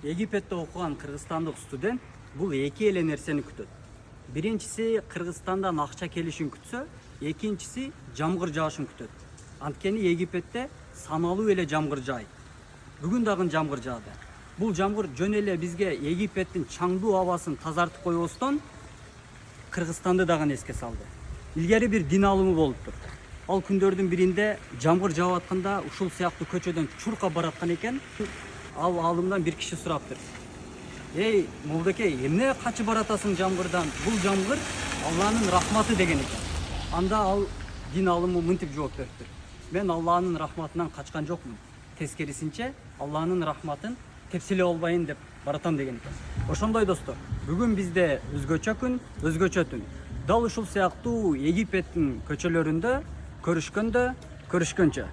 Египетте окуган кыргызстандык студент бул эки эле нерсени күтөт. Биринчиси Кыргызстандан акча келишин күтсө, экинчиси жамгыр жаашын күтөт. Анткени Египетте саналуу эле жамгыр жаайт. Бүгүн дагы жамгыр жаады. Бул жамгыр жөн эле бизге Египеттин чаңдуу абасын тазартып койбостон Кыргызстанды дагы эске салды. Илгери бир дин алымы болуптур. Ал күндөрдүн биринде жамгыр жаап атканда ушул сыяктуу көчөдөн чуркап бараткан экен. Ал алымдан бир киши сураптыр. Эй, молдокей, эмне качып баратасың жамгырдан? Бул жамгыр Алланын рахматы деген экен. Анда ал дин алымы мынтип жооп бериптир. Мен Алланын рахматынан качкан жокмун. Тескерисинче, Алланын рахматын тепселеп албайын деп баратам деген экен. Ошондой достор, бүгүн бизде өзгөчө күн, өзгөчө түн. Дал ушул сыяктуу Египеттин көчөлөрүндө көрүшкөндө көрүшкөнчө.